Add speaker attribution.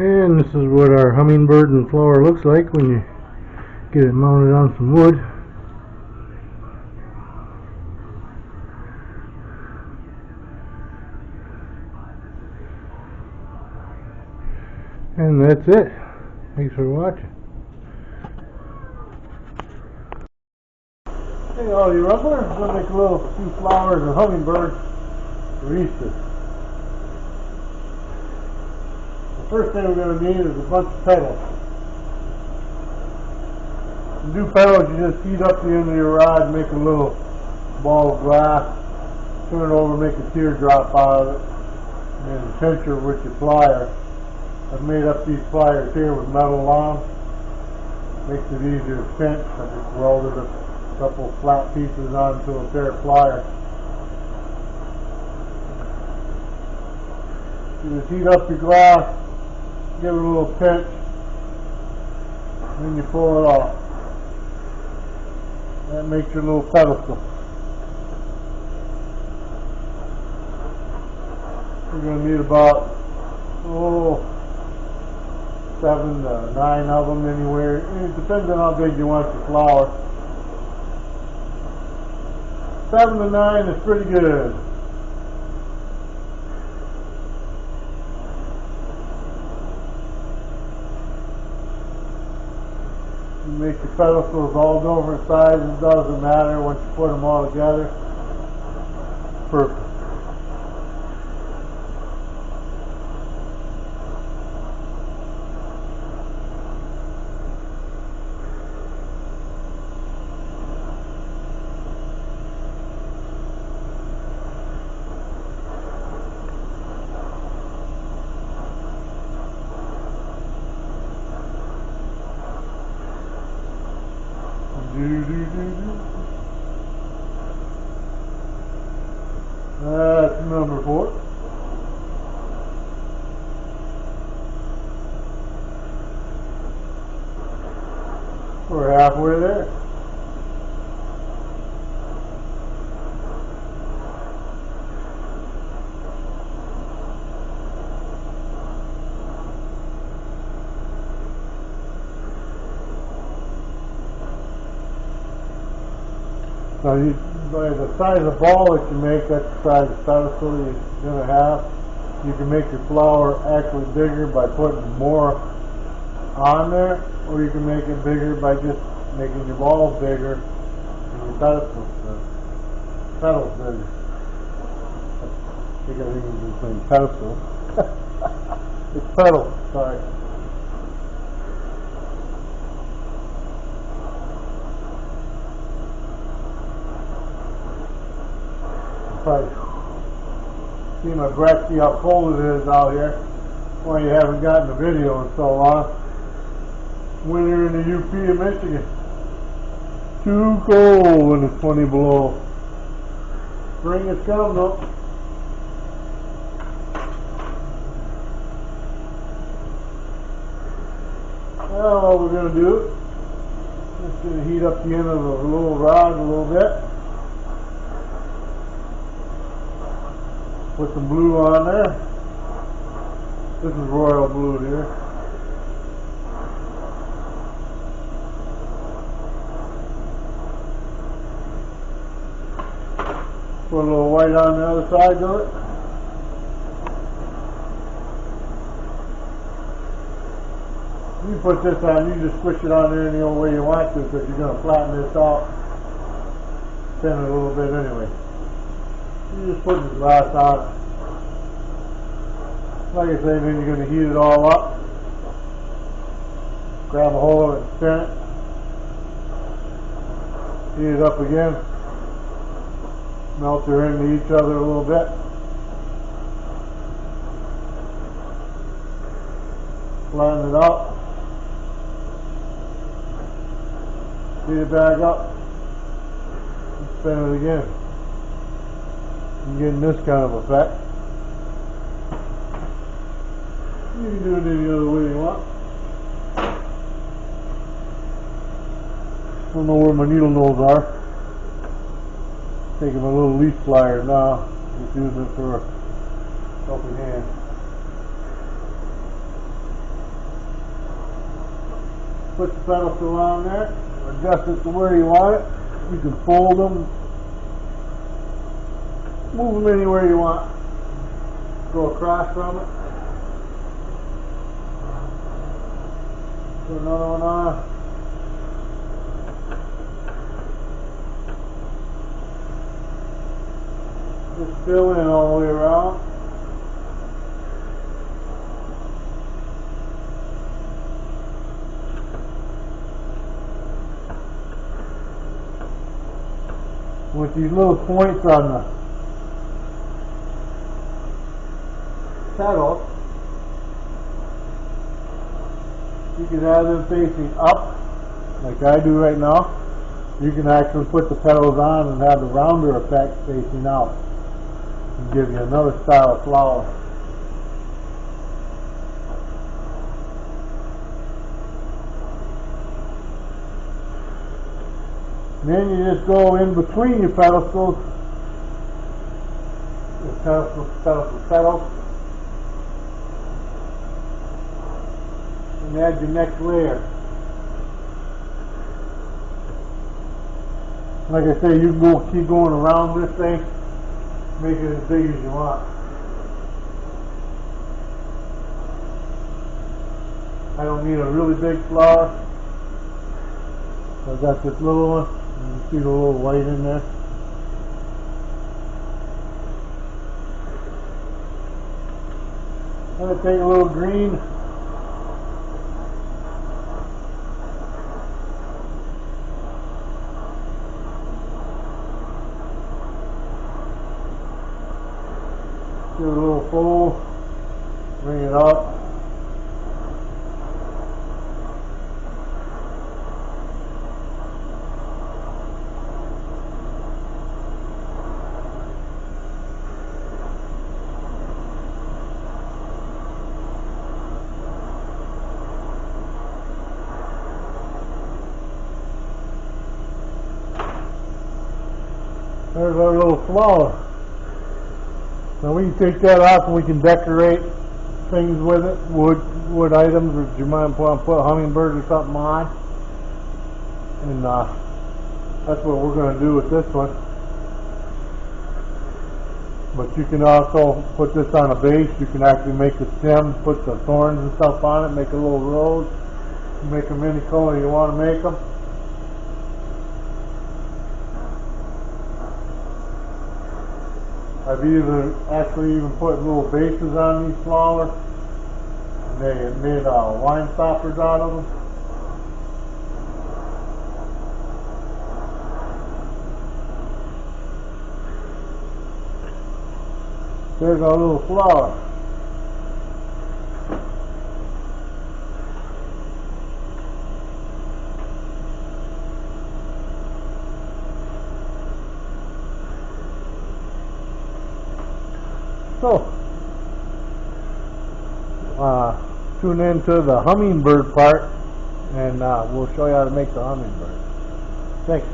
Speaker 1: And this is what our hummingbird and flower looks like when you get it mounted on some wood. And that's it. Thanks for watching. Hey, all you rumblers, I'm going to make a little few flowers and hummingbirds for Easter. The first thing we're going to need is a bunch of petals. To do petals, you just heat up the end of your rod, make a little ball of glass, turn it over, make a teardrop out of it, and then pinch her with your plier. I've made up these pliers here with metal on. Makes it easier to pinch. I just welded a couple flat pieces onto a pair of pliers. You just heat up your glass, give it a little pinch, and then you pull it off. That makes your little pedestal. We're going to need about 7 to 9 of them anywhere. It depends on how big you want your flower. 7 to 9 is pretty good. You make your pedestals all different sizes. It doesn't matter once you put them all together. Perfect. That's number 4. We're halfway there. Now, by the size of ball that you make, that's the size of pedestal you're going to have. You can make your flower actually bigger by putting more on there, or you can make it bigger by just making your balls bigger and your pedestals bigger. I think it's saying pedestal. It's pedal, sorry. Probably see my breath, see how cold it is out here. Why you haven't gotten a video in so long. Winter in the UP of Michigan. Too cold when it's 20 below. Spring is coming though. Well, what we're going to do, just going to heat up the end of the little rod a little bit. Put some blue on there. This is royal blue here. Put a little white on the other side of it. You put this on, you just squish it on there any old way you want to, because you're going to flatten this out, thin it a little bit anyway. You just put the glass on. Like I say, then you're going to heat it all up. Grab a hold of it and spin it. Heat it up again. Melt her into each other a little bit. Flatten it out. Heat it back up. And spin it again. You're getting this kind of effect. You can do it any other way you want. I don't know where my needle nose are. Taking my little leaf pliers now. Just using it for a helping hand. put the pedestal on there, adjust it to where you want it. You can fold them, move them anywhere you want. Go across from it. Put another one on. Just fill in all the way around. With these little points on the pedal, you can have them facing up, like I do right now. You can actually put the pedals on and have the rounder effect facing out and give you another style of flower. And then you just go in between your pedestals, pedals, and add your next layer. Like I say, you can keep going around this thing, make it as big as you want. I don't need a really big flower. I've got this little one. You see the little white in there. I'm going to take a little green. Give it a little fold. Bring it up. There's our little flower. Now we can take that off and we can decorate things with it, wood items, or you might want to put a hummingbird or something on. And that's what we're going to do with this one. But you can also put this on a base. You can actually make the stem, put the thorns and stuff on it, make a little rose, make them any color you want to make them. I've actually even put little bases on these flowers, and they made wine stoppers out of them. There's our little flower. So, tune in to the hummingbird part, and we'll show you how to make the hummingbird. Thanks.